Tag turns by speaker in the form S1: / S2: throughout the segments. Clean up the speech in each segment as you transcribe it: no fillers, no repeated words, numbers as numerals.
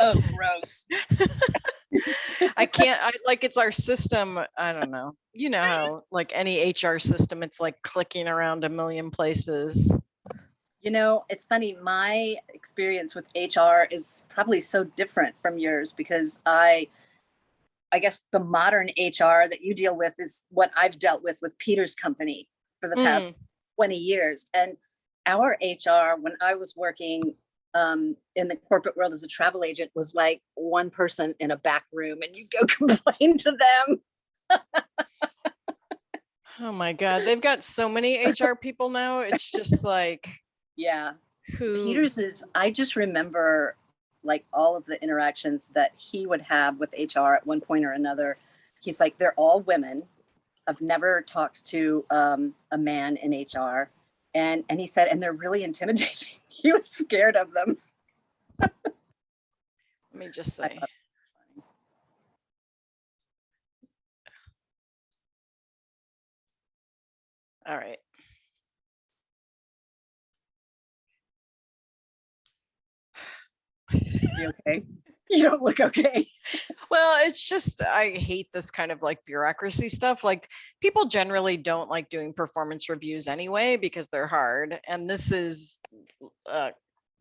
S1: Oh, gross.
S2: I can't, like, it's our system. I don't know. You know how, like, any HR system, it's like clicking around a million places.
S1: You know, it's funny. My experience with HR is probably so different from yours because I guess the modern HR that you deal with is what I've dealt with Peter's company for the
S2: Mm.
S1: past 20 years. And our HR, when I was working in the corporate world as a travel agent, was like one person in a back room and you go complain to them.
S2: Oh my God. They've got so many HR people now. It's just like,
S1: Yeah.
S2: who?
S1: Peter's is, I just remember like all of the interactions that he would have with HR at one point or another. He's like, they're all women. I've never talked to a man in HR. And he said, and they're really intimidating. He was scared of them.
S2: Let me just say. All right.
S1: You okay? You don't look okay.
S2: Well, it's just, I hate this kind of like bureaucracy stuff. Like, people generally don't like doing performance reviews anyway because they're hard. And this is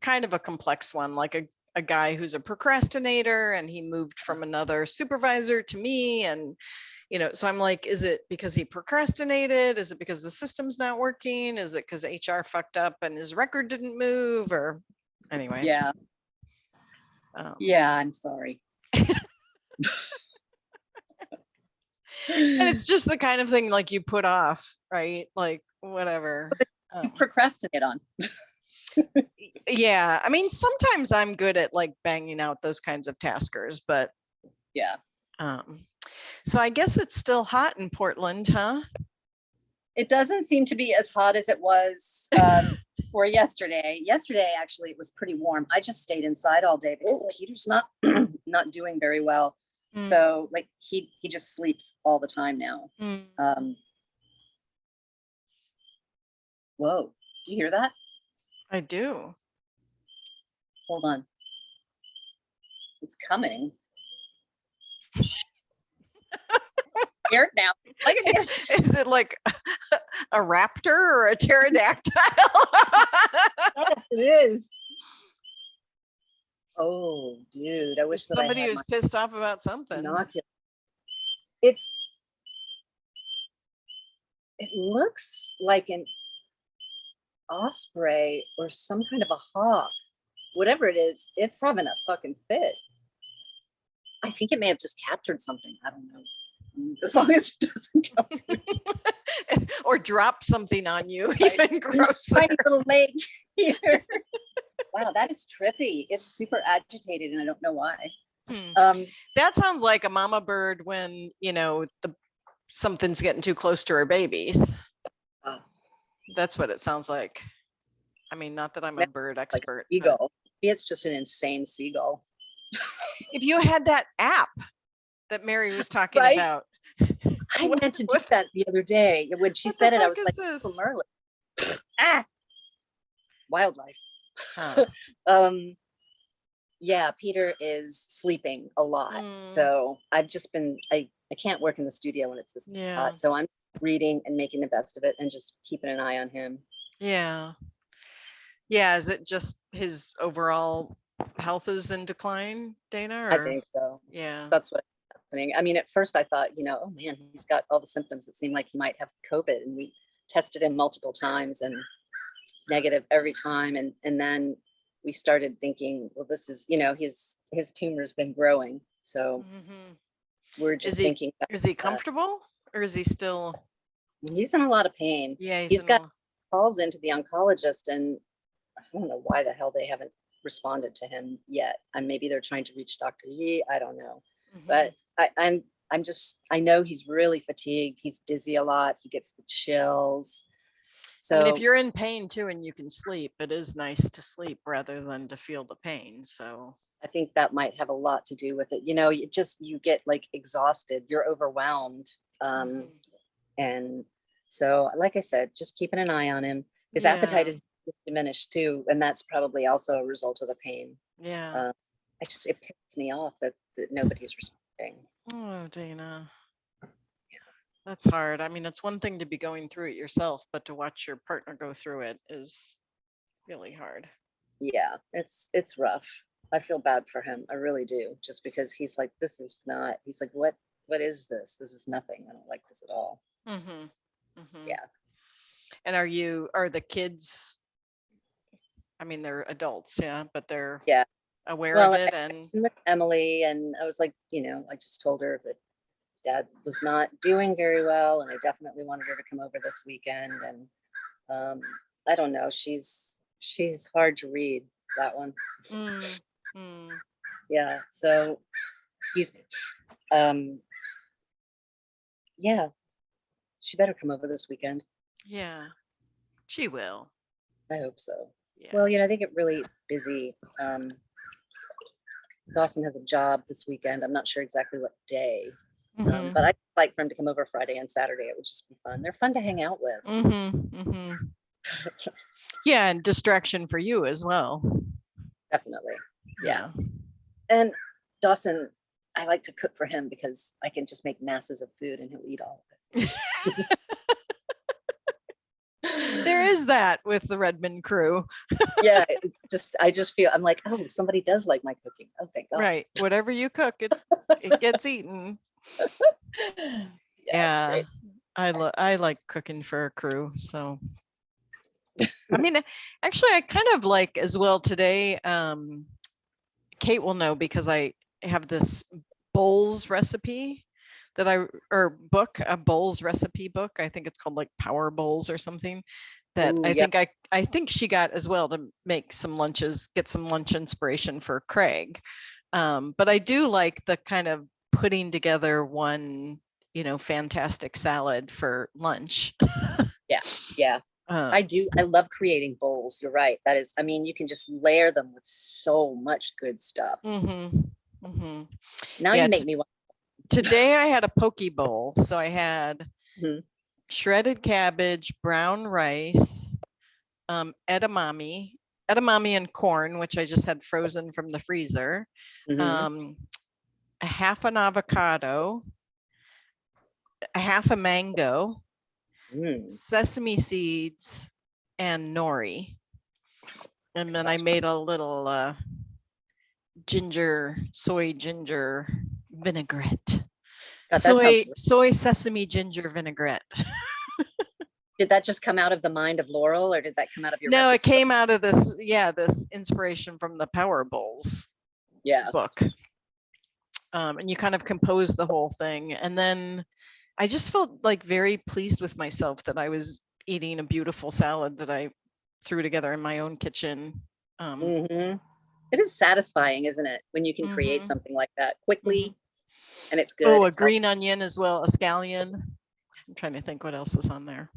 S2: kind of a complex one, like a guy who's a procrastinator and he moved from another supervisor to me. And, you know, so I'm like, is it because he procrastinated? Is it because the system's not working? Is it because HR fucked up and his record didn't move? Or anyway.
S1: Yeah. Yeah, I'm sorry.
S2: And it's just the kind of thing like you put off, right? Like, whatever.
S1: You procrastinate on.
S2: Yeah, I mean, sometimes I'm good at like banging out those kinds of taskers, but
S1: yeah.
S2: So I guess it's still hot in Portland, huh?
S1: It doesn't seem to be as hot as it was for yesterday. Yesterday, actually, it was pretty warm. I just stayed inside all day because Peter's not not doing very well. So like he just sleeps all the time now. Whoa, do you hear that?
S2: I do.
S1: Hold on. It's coming. Scared now.
S2: Is it like a raptor or a pterodactyl?
S1: Yes, it is. Oh, dude, I wish that
S2: somebody who's pissed off about something.
S1: It looks like an osprey or some kind of a hawk. Whatever it is, it's having a fucking fit. I think it may have just captured something. I don't know. As long as it doesn't come
S2: or drop something on you, even grosser.
S1: Tiny little leg here. Wow, that is trippy. It's super agitated, and I don't know why.
S2: That sounds like a mama bird when, you know, something's getting too close to her babies. That's what it sounds like. I mean, not that I'm a bird expert.
S1: Like eagle. It's just an insane seagull.
S2: If you had that app that Mary was talking about.
S1: I meant to do that the other day. When she said it, I was like, Merlin. Wildlife. Yeah, Peter is sleeping a lot. So I've just been, I can't work in the studio when it's this hot. So I'm reading and making the best of it and just keeping an eye on him.
S2: Yeah. Yeah. Is it just his overall health is in decline, Dana? Or?
S1: I think so.
S2: Yeah.
S1: That's what's happening. I mean, at first I thought, you know, oh man, he's got all the symptoms. It seemed like he might have COVID, and we tested him multiple times and negative every time. And then we started thinking, well, this is, you know, his tumor's been growing. So we're just thinking.
S2: Is he comfortable or is he still?
S1: He's in a lot of pain.
S2: Yeah.
S1: He's got calls into the oncologist, and I don't know why the hell they haven't responded to him yet. And maybe they're trying to reach Dr. Yi. I don't know. But I know he's really fatigued. He's dizzy a lot. He gets the chills. So
S2: I mean, if you're in pain too and you can sleep, it is nice to sleep rather than to feel the pain. So
S1: I think that might have a lot to do with it. You know, you get like exhausted, you're overwhelmed. And so, like I said, just keeping an eye on him. His appetite is diminished too. And that's probably also a result of the pain.
S2: Yeah.
S1: it pisses me off that nobody's responding.
S2: Oh, Dana. That's hard. I mean, it's one thing to be going through it yourself, but to watch your partner go through it is really hard.
S1: Yeah, it's rough. I feel bad for him. I really do. Just because he's like, this is not, he's like, what is this? This is nothing. I don't like this at all.
S2: Mm-hmm. Mm-hmm.
S1: Yeah.
S2: And are the kids, I mean, they're adults, yeah, but they're
S1: Yeah.
S2: aware
S1: Well,
S2: of it
S1: I
S2: and
S1: met Emily, and I was like, I just told her that Dad was not doing very well, and I definitely wanted her to come over this weekend. And I don't know, she's hard to read, that one.
S2: mm, mm,
S1: Yeah. So, excuse me. Yeah, she better come over this weekend.
S2: yeah, she will.
S1: I hope so.
S2: Yeah.
S1: Well, they get really busy. Dawson has a job this weekend. I'm not sure exactly what day,
S2: Mhm.
S1: but I'd like for him to come over Friday and Saturday. It would just be fun. They're fun to hang out with.
S2: Yeah, and distraction for you as well.
S1: Definitely. Yeah. And Dawson, I like to cook for him because I can just make masses of food and he'll eat all of it.
S2: There is that with the Redmond crew.
S1: Yeah, I just feel, I'm like, oh, somebody does like my cooking. Oh, thank God.
S2: Right. Whatever you cook, it gets eaten. Yeah. I like cooking for a crew. So I mean, actually I kind of like as well today. Kate will know because I have this bowls recipe that a bowls recipe book. I think it's called like Power Bowls or something that
S1: Ooh,
S2: I think she got as well to make some lunches, get some lunch inspiration for Craig. But I do like the kind of putting together one, fantastic salad for lunch.
S1: Yeah. I do. I love creating bowls. You're right. That is, I mean, you can just layer them with so much good stuff.
S2: Mm-hmm.
S1: Now you make me want.
S2: Today I had a poke bowl. So I had
S1: Mhm.
S2: shredded cabbage, brown rice, edamame and corn, which I just had frozen from the freezer,
S1: Mhm.
S2: a half an avocado, a half a mango, sesame seeds, and nori. And then I made a little soy ginger vinaigrette.
S1: God,
S2: soy sesame ginger vinaigrette.
S1: Did that just come out of the mind of Laurel, or did that come out of your
S2: No,
S1: recipe?
S2: it came out of this inspiration from the Power Bowls book. And you kind of compose the whole thing. And then I just felt like very pleased with myself that I was eating a beautiful salad that I threw together in my own kitchen.
S1: It is satisfying, isn't it? When you can create something like that quickly and it's good.
S2: Oh, a green onion as well, a scallion. I'm trying to think what else was on there.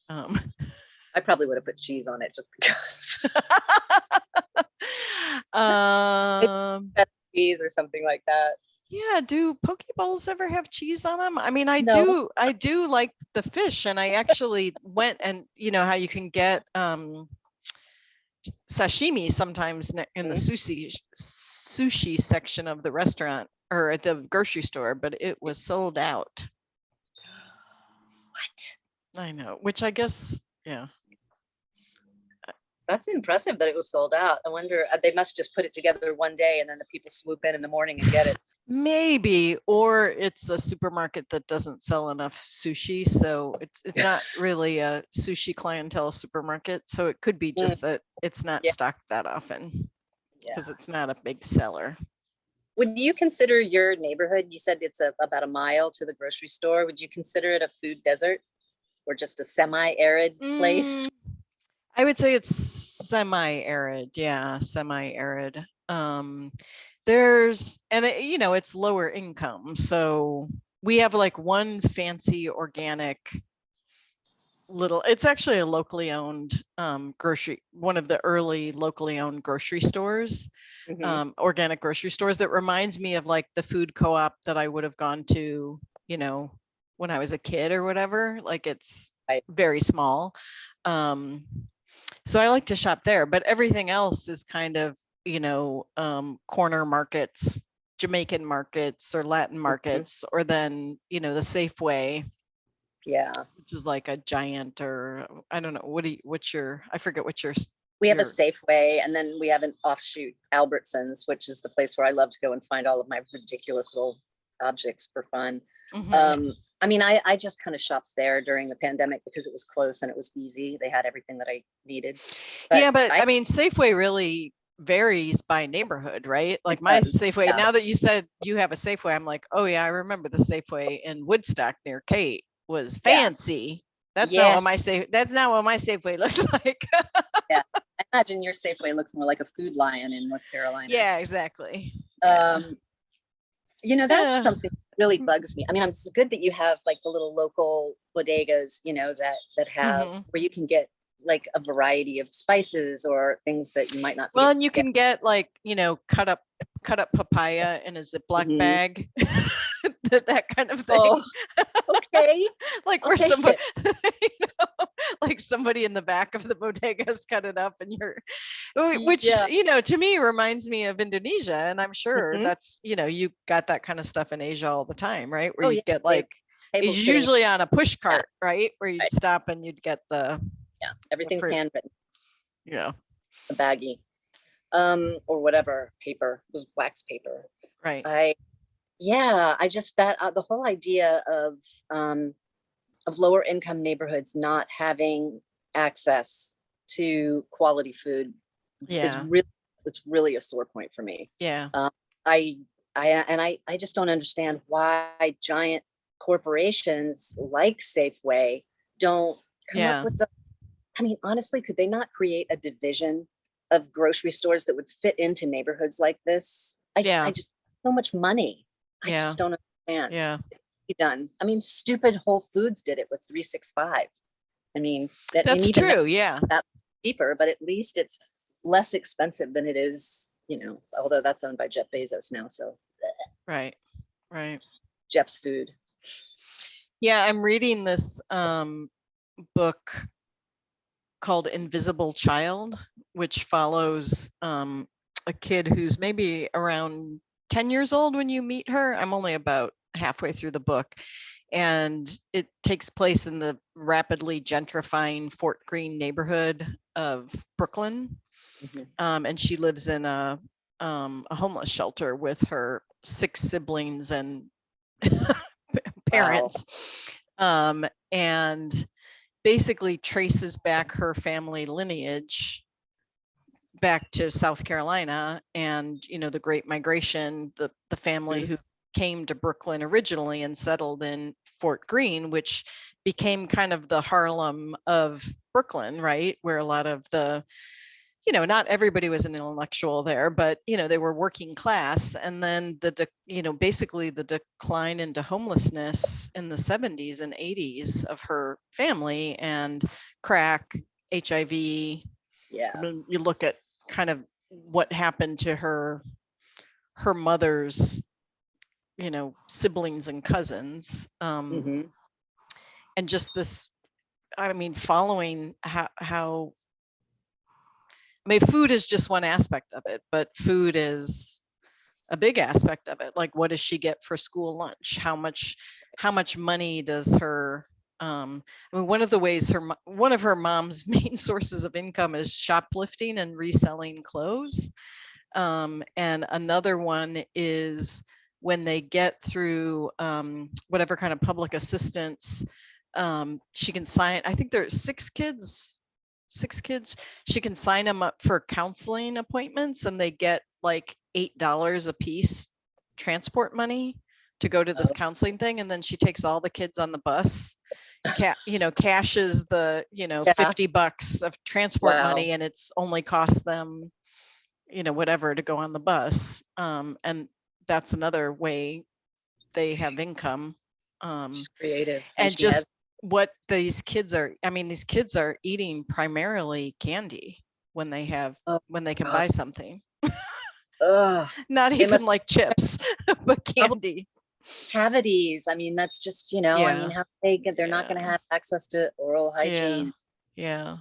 S1: I probably would have put cheese on it just because. Cheese or something like that.
S2: Yeah, do poke bowls ever have cheese on them? I mean, I do like the fish, and I actually went and how you can get sashimi sometimes in the sushi section of the restaurant or at the grocery store, but it was sold out.
S1: What?
S2: I know, which I guess, yeah.
S1: That's impressive that it was sold out. I wonder, they must just put it together one day and then the people swoop in the morning and get it.
S2: Maybe, or it's a supermarket that doesn't sell enough sushi, so it's not really a sushi clientele supermarket. So it could be just that it's not stocked that often because it's not a big seller.
S1: Would you consider your neighborhood? You said it's about a mile to the grocery store. Would you consider it a food desert or just a semi-arid place?
S2: I would say it's semi-arid. Yeah, semi-arid. It's lower income. So we have like one fancy organic it's actually a locally owned one of the early locally owned grocery stores, organic grocery stores that reminds me of like the food co-op that I would have gone to, when I was a kid or whatever. Like it's very small. So I like to shop there, but everything else is kind of corner markets, Jamaican markets or Latin markets, or then, the Safeway,
S1: Yeah.
S2: which is like a giant, or I don't know, I forget what
S1: We have a
S2: your
S1: Safeway, and then we have an offshoot, Albertsons, which is the place where I love to go and find all of my ridiculous little objects for fun.
S2: Mhm.
S1: I mean, I just kind of shopped there during the pandemic because it was close and it was easy. They had everything that I needed.
S2: Yeah, but I mean, Safeway really varies by neighborhood, right? Like my Safeway,
S1: yeah.
S2: now that you said you have a Safeway, I'm like, oh yeah, I remember the Safeway in Woodstock near Kate was fancy. That's not what my Safeway looks like.
S1: Yeah. I imagine your Safeway looks more like a Food Lion in North Carolina.
S2: Yeah, exactly.
S1: That's something that really bugs me. I mean, it's good that you have like the little local bodegas, that have where you can get like a variety of spices or things that you might not.
S2: Well, and you can get like, cut up papaya in a Ziploc bag, that kind of thing.
S1: Oh, okay.
S2: Like where somebody, like somebody in the back of the bodega has cut it up, and which, to me reminds me of Indonesia. And I'm sure that's, you got that kind of stuff in Asia all the time, right? Where you get like, it's usually on a push cart, right? Where you'd stop and you'd get
S1: everything's handwritten.
S2: Yeah.
S1: A baggie. Or whatever paper was wax paper.
S2: Right.
S1: I just the whole idea of lower income neighborhoods not having access to quality food is really a sore point for me.
S2: Yeah.
S1: I just don't understand why giant corporations like Safeway don't come up with I mean, honestly, could they not create a division of grocery stores that would fit into neighborhoods like this? I just, so much money. I just don't understand.
S2: Yeah.
S1: Be done. I mean, stupid Whole Foods did it with 365. I mean,
S2: that's true. Yeah.
S1: That's cheaper, but at least it's less expensive than it is, although that's owned by Jeff Bezos now. So.
S2: Right.
S1: Jeff's food.
S2: Yeah. I'm reading this book called Invisible Child, which follows a kid who's maybe around 10 years old when you meet her. I'm only about halfway through the book, and it takes place in the rapidly gentrifying Fort Greene neighborhood of Brooklyn. And she lives in a homeless shelter with her 6 siblings and parents. Wow. And basically traces back her family lineage back to South Carolina and, the Great Migration, the family who came to Brooklyn originally and settled in Fort Greene, which became kind of the Harlem of Brooklyn, right? Where a lot of the, not everybody was an intellectual there, but, they were working class. And then basically the decline into homelessness in the 70s and 80s of her family, and crack, HIV.
S1: Yeah.
S2: I mean, you look at kind of what happened to her mother's, siblings and cousins. And just this, I mean, following how I mean, food is just one aspect of it, but food is a big aspect of it. Like, what does she get for school lunch? How much money does her, I mean, one of the ways one of her mom's main sources of income is shoplifting and reselling clothes. And another one is when they get through whatever kind of public assistance, she can sign, I think there's 6 kids, she can sign them up for counseling appointments, and they get like $8 a piece transport money to go to this counseling thing. And then she takes all the kids on the bus, cashes the, $50 of transport money, and it's only cost them, whatever to go on the bus. And that's another way they have income.
S1: She's creative.
S2: And just what these kids are eating primarily candy when they can buy something. Not even like chips, but candy.
S1: Cavities. I mean, that's just, I mean, how they're not going to have access to oral hygiene.
S2: Yeah.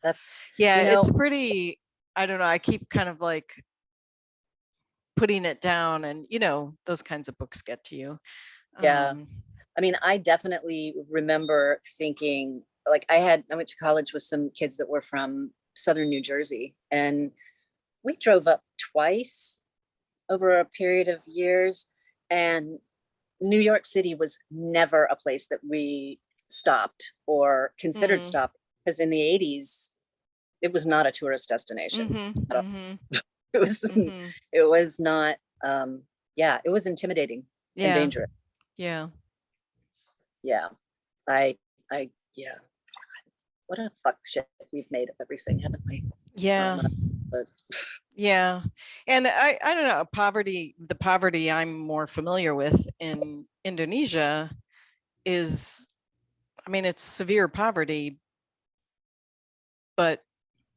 S1: That's,
S2: it's pretty, I don't know. I keep kind of like putting it down, and those kinds of books get to you.
S1: Yeah. I mean, I definitely remember thinking, like, I went to college with some kids that were from Southern New Jersey, and we drove up twice over a period of years, and New York City was never a place that we stopped or considered
S2: Mm.
S1: stopping, because in the 80s, it was not a tourist destination.
S2: Mhm,
S1: at all.
S2: mhm,
S1: It was,
S2: mhm.
S1: it was not, yeah, it was intimidating and
S2: Yeah,
S1: dangerous.
S2: yeah,
S1: Yeah. Yeah. What a fuck shit we've made of everything, haven't we?
S2: yeah,
S1: But
S2: yeah. And I don't know, the poverty I'm more familiar with in Indonesia is, I mean, it's severe poverty, but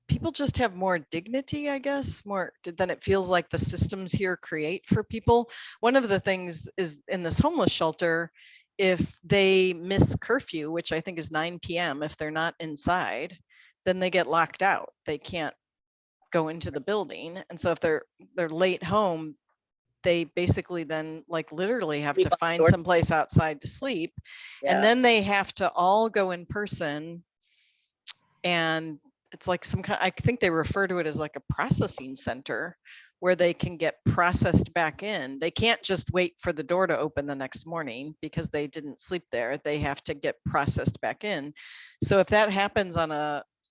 S2: people just have more dignity, I guess, more than it feels like the systems here create for people. One of the things is in this homeless shelter, if they miss curfew, which I think is 9 p.m., if they're not inside, then they get locked out. They can't go into the building. And so if they're late home, they basically then like literally have
S1: sleep
S2: to
S1: on the
S2: find
S1: door.
S2: someplace outside to sleep. And
S1: Yeah.
S2: then they have to all go in person, and it's like some kind, I think they refer to it as like a processing center where they can get processed back in. They can't just wait for the door to open the next morning because they didn't sleep there. They have to get processed back in. So if that happens on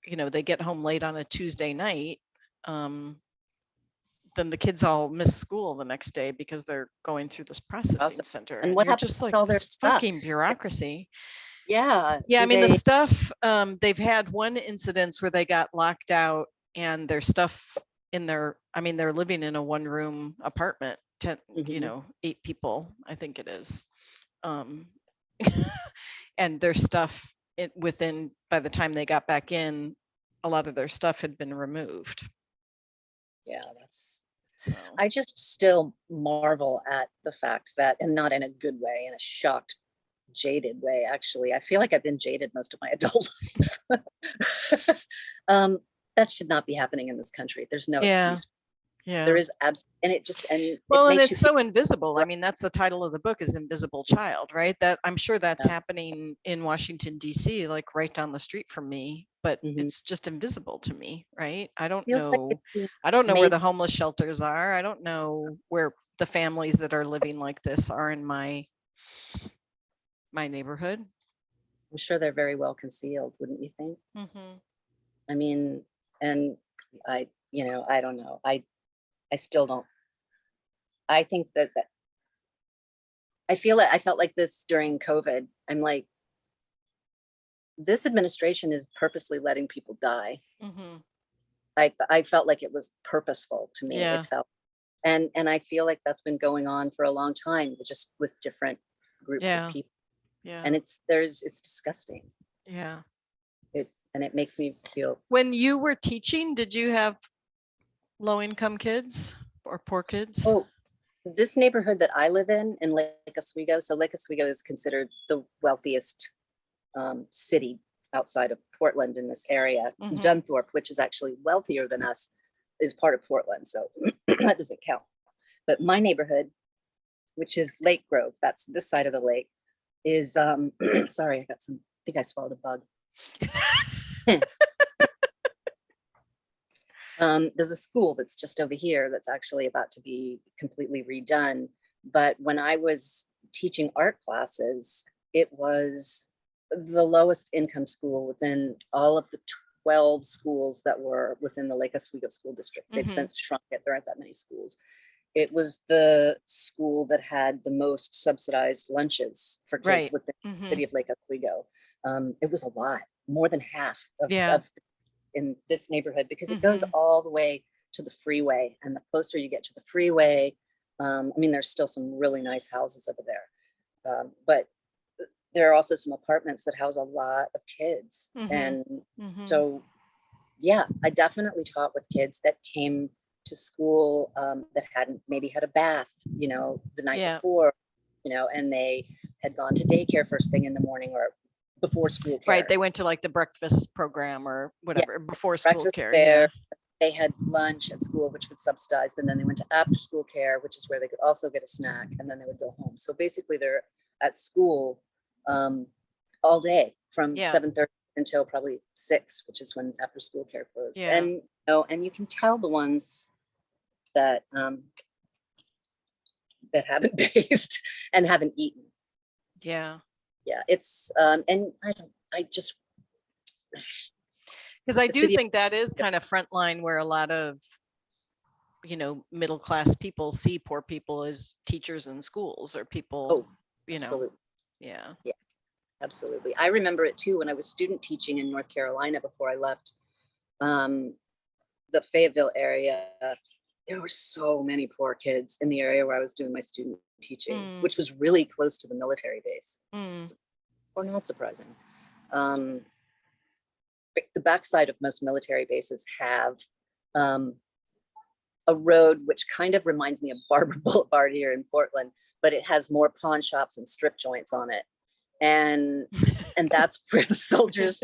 S2: they get home late on a Tuesday night, then the kids all miss school the next day because they're going through this processing center.
S1: And
S2: And
S1: what
S2: you're
S1: happens
S2: just
S1: with
S2: like,
S1: all their
S2: this
S1: stuff?
S2: fucking bureaucracy.
S1: Yeah.
S2: Yeah, I
S1: Do
S2: mean, the
S1: they,
S2: stuff, they've had one incidence where they got locked out and their stuff I mean, they're living in a 1-room apartment, 10,
S1: Mhm.
S2: 8 people, I think it is. Um, and their stuff, by the time they got back in, a lot of their stuff had been removed.
S1: Yeah,
S2: So,
S1: I just still marvel at the fact that, and not in a good way, in a shocked, jaded way, actually. I feel like I've been jaded most of my adult life. That should not be happening in this country. There's no
S2: yeah,
S1: excuse. There
S2: yeah.
S1: is and it
S2: Well, and
S1: makes you
S2: it's
S1: feel
S2: so invisible. I
S1: right.
S2: mean, that's the title of the book, is Invisible Child, right? That I'm sure that's
S1: Yeah.
S2: happening in Washington, D.C., like right down the street from me, but
S1: Mhm.
S2: it's just invisible to me, right? I don't
S1: Feels like
S2: know.
S1: it's being
S2: I don't know where
S1: made.
S2: the homeless shelters are. I don't know where the families that are living like this are in my neighborhood.
S1: I'm sure they're very well concealed, wouldn't you think?
S2: Mm-hmm.
S1: I mean, and I don't know. I still don't. I think that I felt like this during COVID. I'm like, this administration is purposely letting people die.
S2: Mm-hmm.
S1: I felt like it was purposeful to me. It
S2: Yeah.
S1: felt, and I feel like that's been going on for a long time, just with different groups of
S2: Yeah.
S1: people.
S2: Yeah.
S1: And it's disgusting.
S2: Yeah.
S1: It makes me feel.
S2: When you were teaching, did you have low income kids or poor kids?
S1: Oh, this neighborhood that I live in Lake Oswego. So Lake Oswego is considered the wealthiest city outside of Portland in this area.
S2: Mm-hmm.
S1: Dunthorpe, which is actually wealthier than us, is part of Portland. So that doesn't count. But my neighborhood, which is Lake Grove, that's this side of the lake, is sorry, I think I swallowed a bug. There's a school that's just over here that's actually about to be completely redone. But when I was teaching art classes, it was the lowest income school within all of the 12 schools that were within the Lake Oswego School District. They've
S2: Mhm.
S1: since shrunk it. There aren't that many schools. It was the school that had the most subsidized lunches for kids
S2: Right.
S1: within the
S2: Mhm.
S1: city of Lake Oswego. It was a lot, more than half
S2: Yeah.
S1: in this neighborhood, because it goes
S2: Mhm.
S1: all the way to the freeway. And the closer you get to the freeway, I mean, there's still some really nice houses over there. But there are also some apartments that house a lot of kids.
S2: Mhm.
S1: And
S2: Mhm.
S1: so, yeah, I definitely taught with kids that came to school that hadn't maybe had a bath, the night
S2: Yeah.
S1: before, and they had gone to daycare first thing in the morning or before school care.
S2: Right. They went to like the breakfast program or whatever before school
S1: Breakfast
S2: care.
S1: there, they had lunch at school, which was subsidized, and then they went to after school care, which is where they could also get a snack, and then they would go home. So basically they're at school all day from
S2: Yeah.
S1: 7:30 until probably 6, which is when after school care closed.
S2: Yeah.
S1: And and you can tell the ones that that haven't bathed and haven't eaten.
S2: Yeah.
S1: Yeah, it's and I just
S2: Because I
S1: the
S2: do
S1: city of-
S2: think that is kind of frontline where a lot of, middle class people see poor people as teachers in schools or people,
S1: Oh,
S2: you know,
S1: absolutely.
S2: yeah.
S1: Absolutely. I remember it too when I was student teaching in North Carolina before I left the Fayetteville area. There were so many poor kids in the area where I was doing my student teaching, which was really close to the military base. Or not surprising. The backside of most military bases have a road which kind of reminds me of Barber Boulevard here in Portland, but it has more pawn shops and strip joints on it. And that's where the soldiers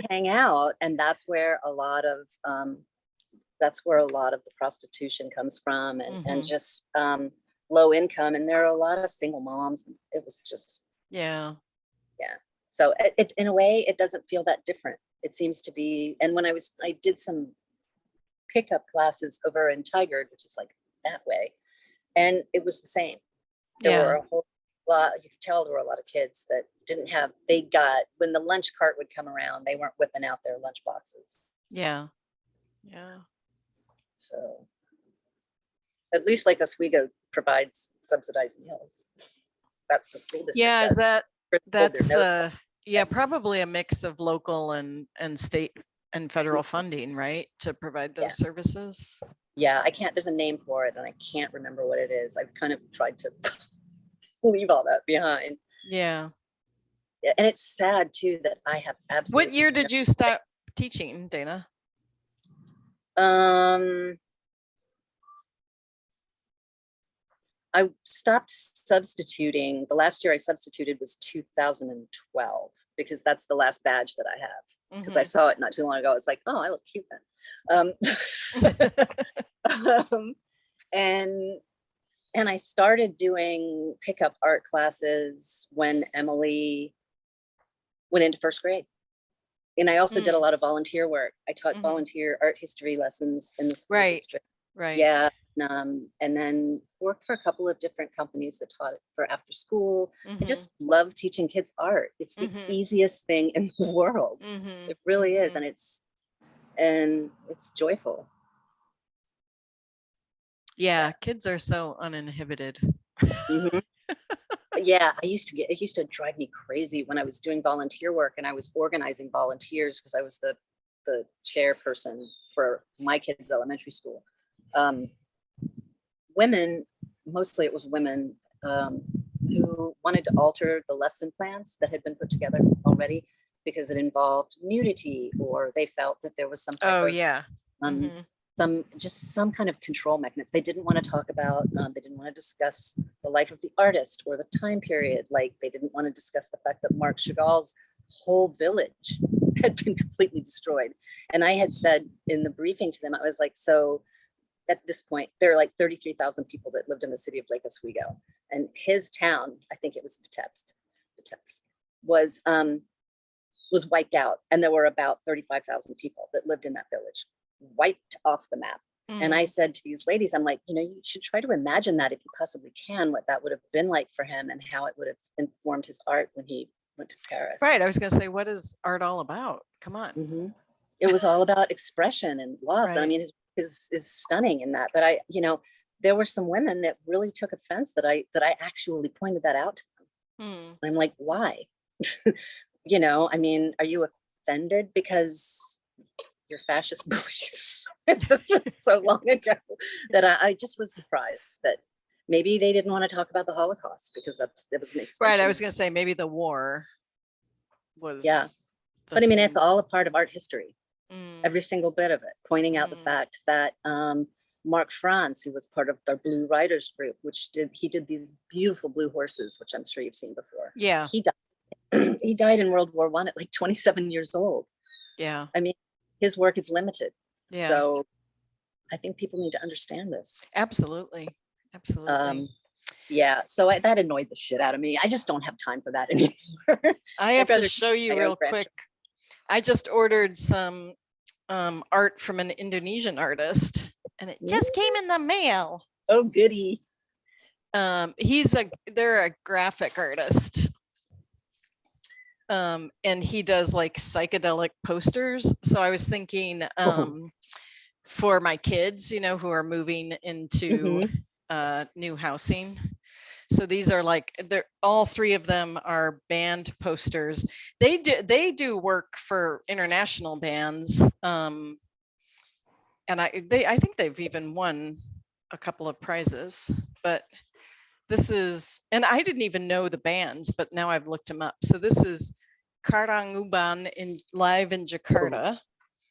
S1: hang out, and that's where a lot of the prostitution comes from, and just low income, and there are a lot of single moms. It was just
S2: Yeah.
S1: so it in a way it doesn't feel that different. It seems to be. And when I did some pickup classes over in Tigard, which is like that way, and it was the same. There were a whole lot, you could tell there were a lot of kids that didn't have, when the lunch cart would come around, they weren't whipping out their lunch boxes.
S2: Yeah.
S1: So at least Lake Oswego provides subsidized meals. That's the school district.
S2: Yeah, is
S1: does.
S2: that's probably a mix of local and state and federal funding, right? To provide those services.
S1: Yeah, there's a name for it and I can't remember what it is. I've kind of tried to leave all that behind.
S2: Yeah.
S1: And it's sad too that I have absolutely.
S2: What year did you start teaching, Dana?
S1: I stopped substituting. The last year I substituted was 2012 because that's the last badge that I have. Because I saw it not too long ago. It's like, oh, I look cute then. And I started doing pickup art classes when Emily went into first grade. And I also did a lot of volunteer work. I taught volunteer art history lessons in the school district.
S2: Right.
S1: Yeah. And then worked for a couple of different companies that taught it for after school. I just love teaching kids art. It's the easiest thing in the world. It really is. And it's joyful.
S2: Yeah, kids are so uninhibited.
S1: Yeah, it used to drive me crazy when I was doing volunteer work and I was organizing volunteers because I was the chairperson for my kids' elementary school. Women, mostly it was women who wanted to alter the lesson plans that had been put together already because it involved nudity or they felt that there was some type of some kind of control mechanism. They didn't want to talk about, they didn't want to discuss the life of the artist or the time period. Like they didn't want to discuss the fact that Marc Chagall's whole village had been completely destroyed. And I had said in the briefing to them, I was like, so at this point, there are like 33,000 people that lived in the city of Lake Oswego. And his town, I think it was Vitebsk, was wiped out. And there were about 35,000 people that lived in that village, wiped off the map. And I said to these ladies, I'm like, you should try to imagine that if you possibly can, what that would have been like for him and how it would have informed his art when he went to Paris.
S2: Right. I was going to say, what is art all about? Come on.
S1: It was all about expression and loss. Right. I mean, is stunning in that. But there were some women that really took offense that I actually pointed that out to them. I'm like, why? I mean, are you offended because your fascist beliefs? This was so long ago that I just was surprised that maybe they didn't want to talk about the Holocaust because it was an extension.
S2: Right. I was going to say maybe the war was.
S1: Yeah. But I mean, it's all a part of art history. Every single bit of it, pointing out the fact that Mark Franz, who was part of the Blue Riders group, he did these beautiful blue horses, which I'm sure you've seen before.
S2: Yeah.
S1: He died in World War I at like 27 years old.
S2: Yeah.
S1: I mean, his work is limited.
S2: Yeah.
S1: So I think people need to understand this.
S2: Absolutely. Absolutely.
S1: Yeah, so that annoyed the shit out of me. I just don't have time for that anymore.
S2: I have to
S1: rather
S2: show you
S1: my own
S2: real
S1: franchise.
S2: quick. I just ordered some art from an Indonesian artist, and it just came in the mail.
S1: Oh, goody.
S2: They're a graphic artist. And he does like psychedelic posters. So I was thinking for my kids, you know, who are moving into new housing. So these are like, they're all three of them are band posters. They do work for international bands. And I think they've even won a couple of prizes, but this is, and I didn't even know the bands, but now I've looked them up. So this is Karanguban live in Jakarta.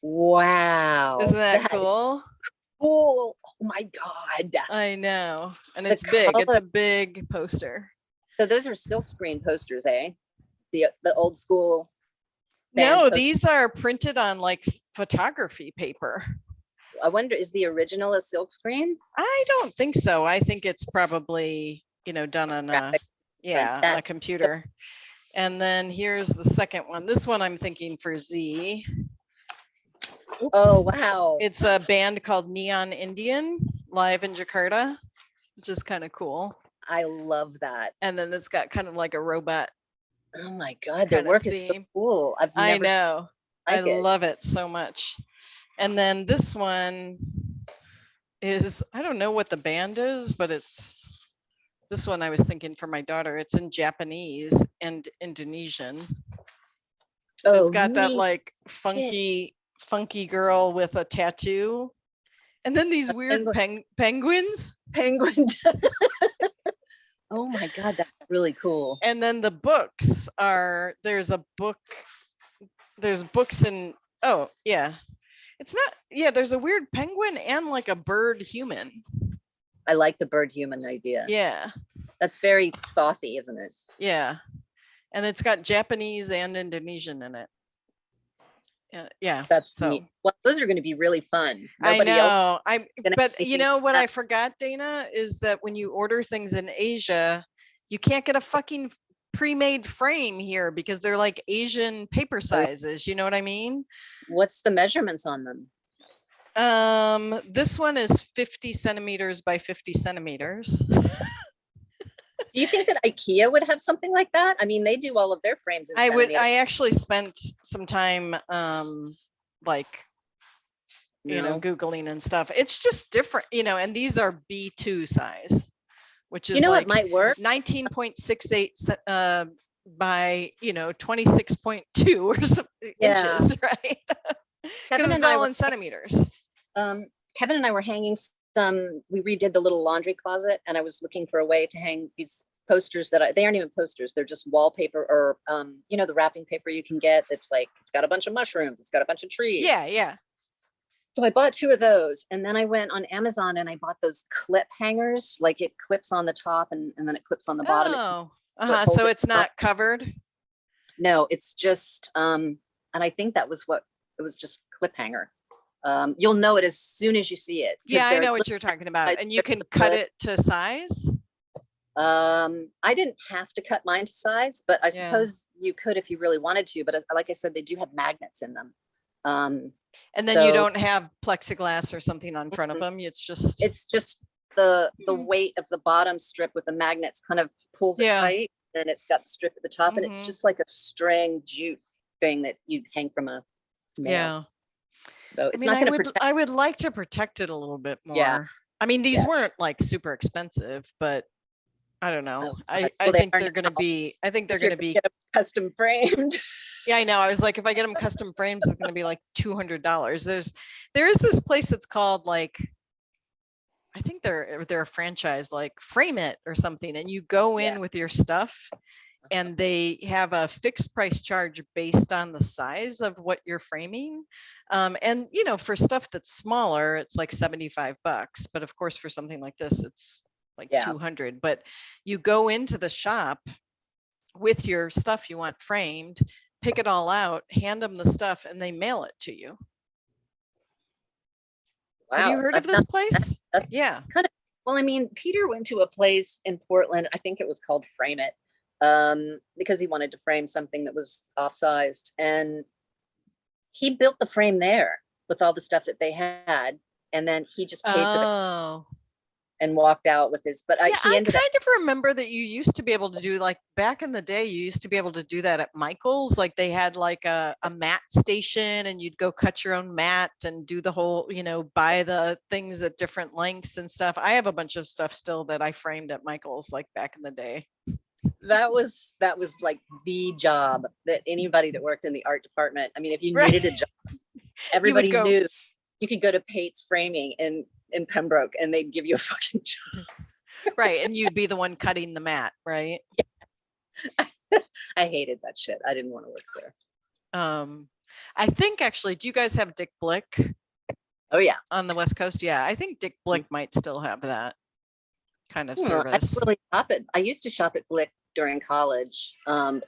S1: Wow.
S2: Isn't that cool?
S1: Cool. Oh my God.
S2: I know. And it's big. It's a big poster.
S1: So those are silkscreen posters, eh? The old school.
S2: No, these are printed on like photography paper.
S1: I wonder, is the original a silkscreen?
S2: I don't think so. I think it's probably, you know, done on on a computer. And then here's the second one. This one I'm thinking for Z. Oops.
S1: Oh, wow.
S2: It's a band called Neon Indian live in Jakarta, which is kind of cool.
S1: I love that.
S2: And then it's got kind of like a robot.
S1: Oh my God, their work is so cool.
S2: I know. I love it so much. And then this one is, I don't know what the band is, but this one I was thinking for my daughter. It's in Japanese and Indonesian. Oh, it's got that like funky girl with a tattoo. And then these weird penguins.
S1: Penguins. Oh my God, that's really cool.
S2: And then the books are, there's books in, oh yeah. It's not, yeah, there's a weird penguin and like a bird human.
S1: I like the bird human idea.
S2: Yeah.
S1: That's very thothy, isn't it?
S2: Yeah. And it's got Japanese and Indonesian in it. Yeah.
S1: That's so neat. Well, those are going to be really fun.
S2: Nobody I know. But you know what I forgot, Dana, is that when you order things in Asia, you can't get a fucking pre-made frame here because they're like Asian paper sizes. You know what I mean?
S1: What's the measurements on them?
S2: This one is 50 centimeters by 50 centimeters.
S1: Do you think that IKEA would have something like that? I mean, they do all of their frames in centimeters.
S2: I actually spent some time like you know, Googling and stuff. It's just different, you know, and these are B2 size, which is, you know, like,
S1: it might work
S2: 19.68 by, you know, 26.2 or something inches, right? Because it's all in centimeters.
S1: Kevin and I were hanging we redid the little laundry closet, and I was looking for a way to hang these posters that they aren't even posters. They're just wallpaper, or you know, the wrapping paper you can get. That's like, it's got a bunch of mushrooms. It's got a bunch of trees.
S2: Yeah, yeah.
S1: So I bought 2 of those, and then I went on Amazon and I bought those clip hangers. Like, it clips on the top and then it clips on the bottom.
S2: Oh, so it's not covered?
S1: No, it's just, and I think that was what, it was just clip hanger. You'll know it as soon as you see it.
S2: Yeah, I know what you're talking about. And you can cut it to size?
S1: I didn't have to cut mine to size, but I suppose you could if you really wanted to. But like I said, they do have magnets in them.
S2: And then you don't have plexiglass or something on front of them. It's just
S1: the weight of the bottom strip with the magnets kind of pulls it tight. Then it's got the strip at the top, and it's just like a string jute thing that you'd hang from a nail.
S2: Yeah.
S1: So it's not going to protect.
S2: I would like to protect it a little bit more. Yeah. I mean, these weren't like super expensive, but I don't know. I think they're going to be. I think they're going to be
S1: custom framed.
S2: Yeah, I know. I was like, if I get them custom frames, it's going to be like $200. There is this place that's called, like, I think they're a franchise, like Frame It or something, and you go in with your stuff, and they have a fixed price charge based on the size of what you're framing. And you know, for stuff that's smaller, it's like $75. But of course, for something like this, it's like 200. But you go into the shop with your stuff you want framed, pick it all out, hand them the stuff, and they mail it to you. Have you
S1: Wow.
S2: heard of
S1: I've
S2: this
S1: not,
S2: place?
S1: that's
S2: Yeah.
S1: kind of, well, I mean, Peter went to a place in Portland. I think it was called Frame It, because he wanted to frame something that was offsized. And he built the frame there with all the stuff that they had. And then he just paid for the
S2: Oh.
S1: and walked out with his, but
S2: Yeah,
S1: he
S2: I
S1: ended up,
S2: kind of remember that you used to be able to do, like, back in the day, you used to be able to do that at Michael's. Like, they had like a mat station, and you'd go cut your own mat and do the whole, buy the things at different lengths and stuff. I have a bunch of stuff still that I framed at Michael's, like, back in the day.
S1: that was like the job that anybody that worked in the art department. I mean, if you
S2: Right.
S1: needed a job,
S2: You would
S1: everybody
S2: go,
S1: knew you could go to Pate's Framing in Pembroke and they'd give you a fucking job.
S2: right, and you'd be the one cutting the mat, right?
S1: I hated that shit. I didn't want to work there.
S2: I think actually, do you guys have Dick Blick
S1: Oh yeah.
S2: on the West Coast? Yeah, I think Dick Blick might still have that kind of
S1: I
S2: service.
S1: don't really shop it. I used to shop at Blick during college, and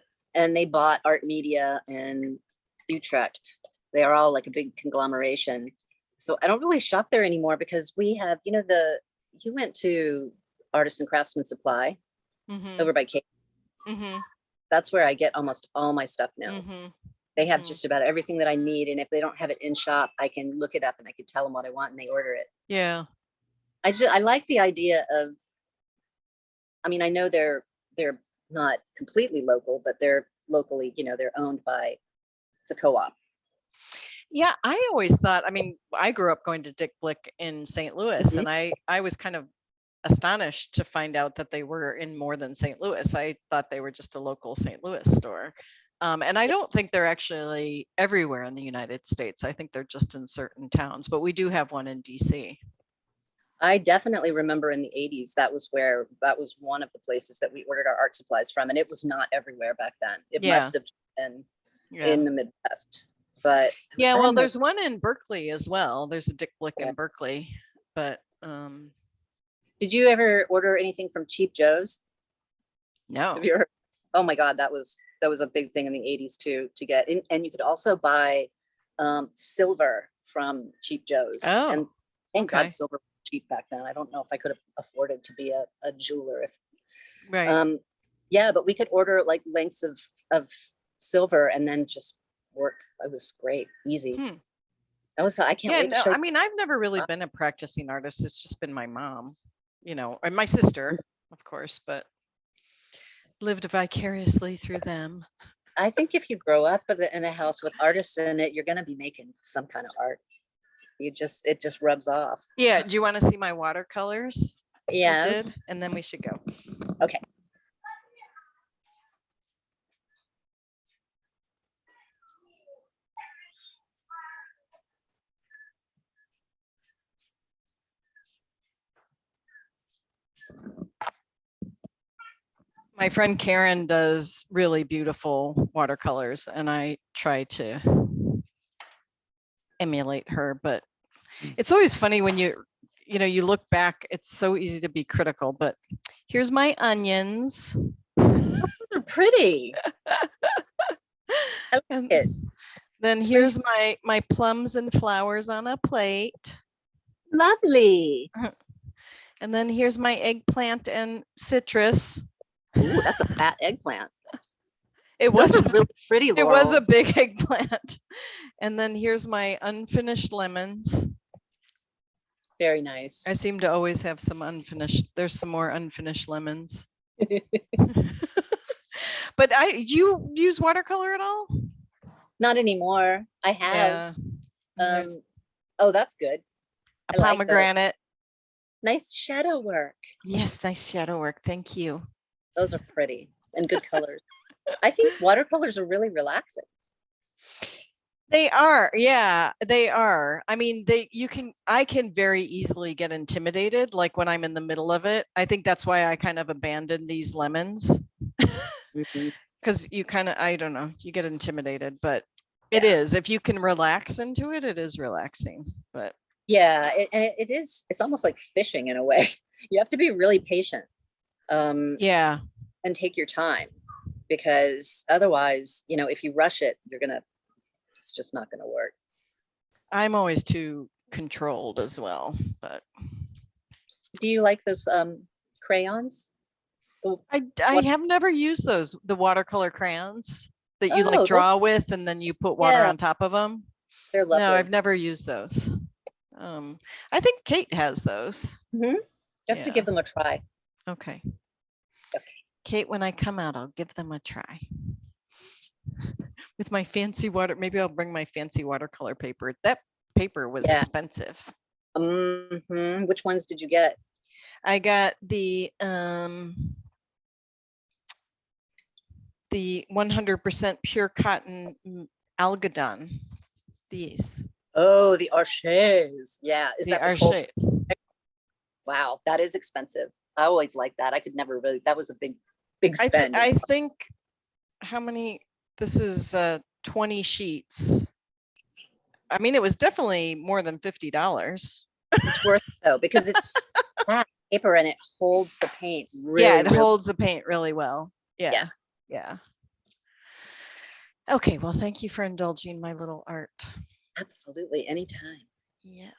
S1: they bought Art Media and Utrecht. They are all like a big conglomeration. So I don't really shop there anymore because we have, you went to Artisan Craftsman Supply
S2: Mhm,
S1: over by Cape.
S2: mhm,
S1: That's where I get almost all my stuff now.
S2: mhm,
S1: They have
S2: mhm.
S1: just about everything that I need. And if they don't have it in shop, I can look it up and I can tell them what I want and they order it.
S2: Yeah.
S1: I like the idea of, I mean, I know they're not completely local, but they're locally, they're owned by, it's a co-op.
S2: Yeah, I always thought, I mean, I grew up going to Dick Blick in St. Louis,
S1: Mhm.
S2: and I was kind of astonished to find out that they were in more than St. Louis. I thought they were just a local St. Louis store. And I don't think they're actually everywhere in the United States. I think they're just in certain towns, but we do have one in DC.
S1: I definitely remember in the 80s, that was one of the places that we ordered our art supplies from. And it was not everywhere back then. It
S2: Yeah.
S1: must have been
S2: Yeah.
S1: in the Midwest. But
S2: Yeah, well, there's one in Berkeley as well. There's a Dick Blick
S1: Yeah.
S2: in Berkeley, but
S1: did you ever order anything from Cheap Joe's?
S2: no.
S1: Have you heard? Oh my God, that was a big thing in the 80s too, to get in. And you could also buy silver from Cheap Joe's.
S2: Oh,
S1: and thank
S2: okay.
S1: God silver was cheap back then. I don't know if I could have afforded to be a jeweler if
S2: Right.
S1: yeah, but we could order like lengths of silver and then just work. It was great, easy.
S2: Hmm.
S1: That was, I can't
S2: Yeah,
S1: wait to
S2: no,
S1: show
S2: I mean, I've never really been a practicing artist. It's just been my mom, and my sister, of course, but lived vicariously through them.
S1: I think if you grow up in a house with artists in it, you're going to be making some kind of art. It just rubs off.
S2: Yeah. Do you want to see my watercolors? I did?
S1: Yes.
S2: And then we should go.
S1: Okay.
S2: My friend Karen does really beautiful watercolors, and I try to emulate her, but it's always funny when you look back. It's so easy to be critical, but here's my onions.
S1: They're pretty. I like
S2: And
S1: it.
S2: then here's my plums and flowers on a plate.
S1: Lovely.
S2: And then here's my eggplant and citrus.
S1: Ooh, that's a fat eggplant.
S2: It
S1: Those
S2: was
S1: are really pretty,
S2: it was a
S1: Laurel.
S2: big eggplant. And then here's my unfinished lemons.
S1: Very nice.
S2: I seem to always have some unfinished. There's some more unfinished lemons. But do you use watercolor at all?
S1: Not anymore. I have.
S2: Yeah.
S1: Oh, that's good.
S2: A pomegranate.
S1: Nice shadow work.
S2: Yes, nice shadow work. Thank you.
S1: Those are pretty and good colors. I think watercolors are really relaxing.
S2: They are. Yeah, they are. I mean, I can very easily get intimidated, like when I'm in the middle of it. I think that's why I kind of abandoned these lemons. Because you kind of, I don't know, you get intimidated, but it is. If you can relax into it, it is relaxing. But
S1: yeah, it is. It's almost like fishing in a way. You have to be really patient.
S2: Yeah.
S1: And take your time, because otherwise, if you rush it, it's just not going to work.
S2: I'm always too controlled as well, but
S1: Do you like those crayons? The
S2: I
S1: What-
S2: have never used those, the watercolor crayons that you
S1: Oh,
S2: like
S1: those-
S2: draw with and then you put water
S1: Yeah.
S2: on top of them.
S1: They're lovely.
S2: No, I've never used those. I think Kate has those.
S1: You have to
S2: Yeah.
S1: give them a try.
S2: Okay.
S1: Okay.
S2: Kate, when I come out, I'll give them a try. With my fancy maybe I'll bring my fancy watercolor paper. That paper was
S1: Yeah.
S2: expensive.
S1: Which ones did you get?
S2: I got the 100% pure cotton Algodon. These.
S1: Oh, the Arches. Yeah. Is
S2: The
S1: that the cold-
S2: Arches.
S1: Wow, that is expensive. I always like that. I could never really, that was a big spend.
S2: I think how many, this is 20 sheets. I mean, it was definitely more than $50.
S1: It's worth it though, because it's flat paper and it holds the paint really,
S2: Yeah, it
S1: really-
S2: holds the paint really well. Yeah.
S1: Yeah.
S2: Yeah. Okay, well, thank you for indulging my little art.
S1: absolutely anytime.
S2: Yes.